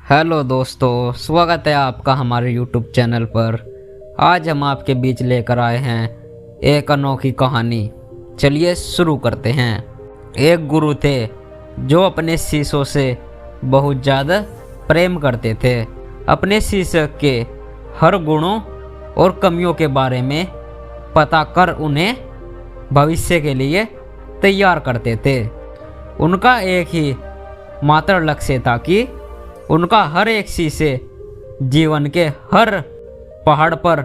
Hello दोस्तों, स्वागत है आपका हमारे YouTube चैनल पर। आज हम आपके बीच लेकर आए हैं एक अनोखी कहानी। चलिए शुरू करते हैं। एक गुरु थे जो अपने शिष्यों से बहुत ज़्यादा प्रेम करते थे। अपने शिष्य के हर गुणों और कमियों के बारे में पता कर उन्हें भविष्य के लिए तैयार करते थे। उनका एक ही मात्र लक्ष्य था कि उनका हर एक शिष्य जीवन के हर पहाड़ पर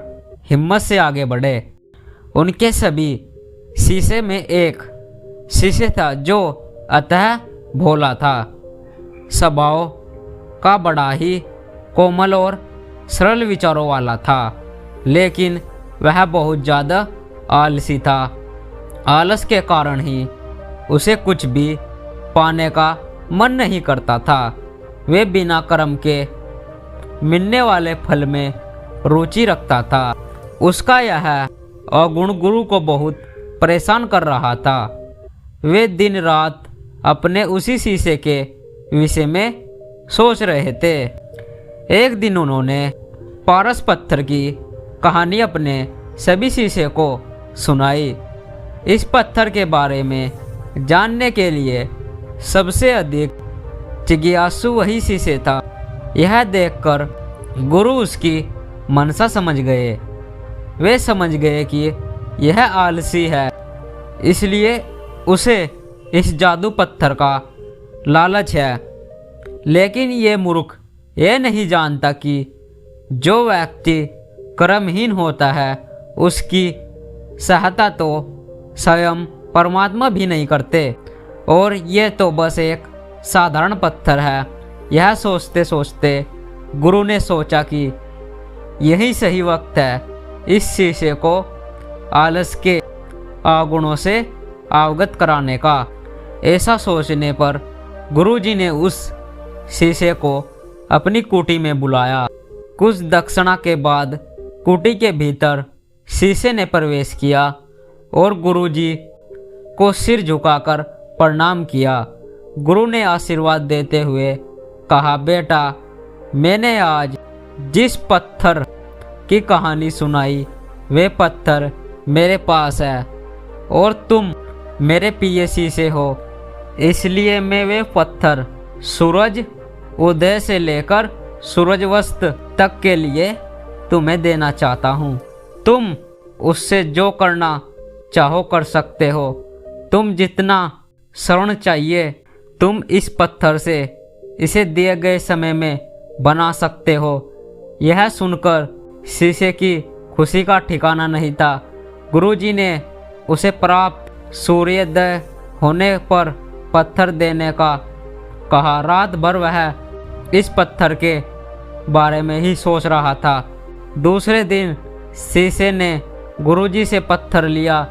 हिम्मत से आगे बढ़े। उनके सभी शिष्य में एक शिष्य था जो अतः भोला था, स्वभाव का बड़ा ही कोमल और सरल विचारों वाला था, लेकिन वह बहुत ज़्यादा आलसी था। आलस के कारण ही उसे कुछ भी पाने का मन नहीं करता था। वे बिना कर्म के मिलने वाले फल में रुचि रखता था। उसका यह अवगुण गुरु को बहुत परेशान कर रहा था। वे दिन रात अपने उसी शीशे के विषय में सोच रहे थे। एक दिन उन्होंने पारस पत्थर की कहानी अपने सभी शीशे को सुनाई। इस पत्थर के बारे में जानने के लिए सबसे अधिक जिज्ञासु वही शिष्य था। यह देखकर गुरु उसकी मनसा समझ गए। वे समझ गए कि यह आलसी है, इसलिए उसे इस जादू पत्थर का लालच है। लेकिन ये मूर्ख ये नहीं जानता कि जो व्यक्ति कर्महीन होता है उसकी सहायता तो स्वयं परमात्मा भी नहीं करते, और ये तो बस एक साधारण पत्थर है। यह सोचते सोचते गुरु ने सोचा कि यही सही वक्त है इस शिष्य को आलस के अवगुणों से अवगत कराने का। ऐसा सोचने पर गुरुजी ने उस शिष्य को अपनी कुटी में बुलाया। कुछ दक्षिणा के बाद कुटी के भीतर शिष्य ने प्रवेश किया और गुरुजी को सिर झुकाकर प्रणाम किया। गुरु ने आशीर्वाद देते हुए कहा, बेटा, मैंने आज जिस पत्थर की कहानी सुनाई वे पत्थर मेरे पास है और तुम मेरे प्रिय शिष्य हो, इसलिए मैं वे पत्थर सूरज उदय से लेकर सूरजास्त तक के लिए तुम्हें देना चाहता हूँ। तुम उससे जो करना चाहो कर सकते हो। तुम जितना शरण चाहिए तुम इस पत्थर से इसे दिए गए समय में बना सकते हो। यह सुनकर शिष्य की खुशी का ठिकाना नहीं था। गुरुजी ने उसे प्राप्त सूर्योदय होने पर पत्थर देने का कहा। रात भर वह इस पत्थर के बारे में ही सोच रहा था। दूसरे दिन शिष्य ने गुरुजी से पत्थर लिया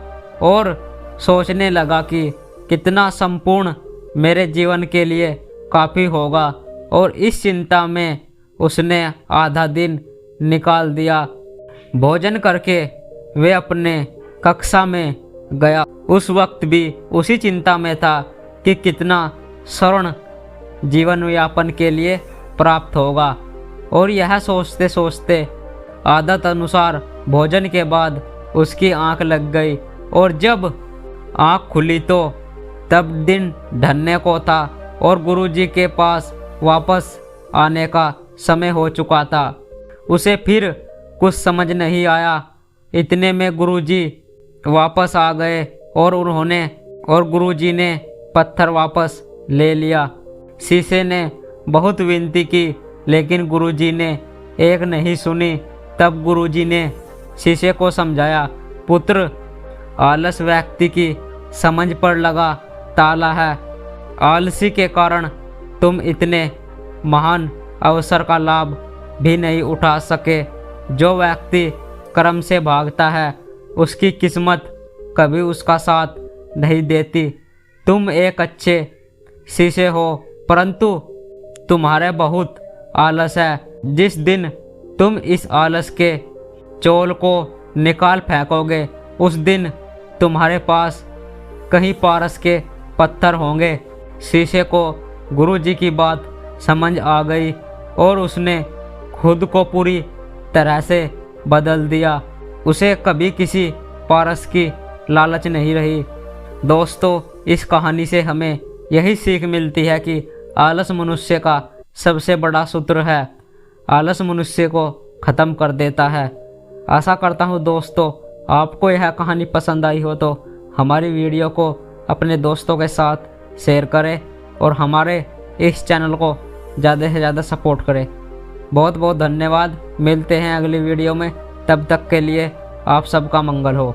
और सोचने लगा कि कितना संपूर्ण मेरे जीवन के लिए काफ़ी होगा, और इस चिंता में उसने आधा दिन निकाल दिया। भोजन करके वे अपने कक्षा में गया। उस वक्त भी उसी चिंता में था कि कितना सरल जीवन यापन के लिए प्राप्त होगा, और यह सोचते सोचते आदत अनुसार भोजन के बाद उसकी आंख लग गई, और जब आंख खुली तो तब दिन ढलने को था और गुरुजी के पास वापस आने का समय हो चुका था। उसे फिर कुछ समझ नहीं आया। इतने में गुरुजी वापस आ गए और गुरुजी ने पत्थर वापस ले लिया। शिष्य ने बहुत विनती की, लेकिन गुरुजी ने एक नहीं सुनी। तब गुरुजी ने शिष्य को समझाया, पुत्र, आलस व्यक्ति की समझ पर लगा ताला है। आलसी के कारण तुम इतने महान अवसर का लाभ भी नहीं उठा सके। जो व्यक्ति कर्म से भागता है उसकी किस्मत कभी उसका साथ नहीं देती। तुम एक अच्छे शिष्य हो, परंतु तुम्हारे बहुत आलस है। जिस दिन तुम इस आलस के चोल को निकाल फेंकोगे उस दिन तुम्हारे पास कहीं पारस के पत्थर होंगे। शिष्य को गुरुजी की बात समझ आ गई और उसने खुद को पूरी तरह से बदल दिया। उसे कभी किसी पारस की लालच नहीं रही। दोस्तों, इस कहानी से हमें यही सीख मिलती है कि आलस मनुष्य का सबसे बड़ा शत्रु है। आलस मनुष्य को ख़त्म कर देता है। आशा करता हूँ दोस्तों, आपको यह कहानी पसंद आई हो तो हमारी वीडियो को अपने दोस्तों के साथ शेयर करें और हमारे इस चैनल को ज़्यादा से ज़्यादा सपोर्ट करें। बहुत बहुत धन्यवाद। मिलते हैं अगली वीडियो में। तब तक के लिए आप सबका मंगल हो।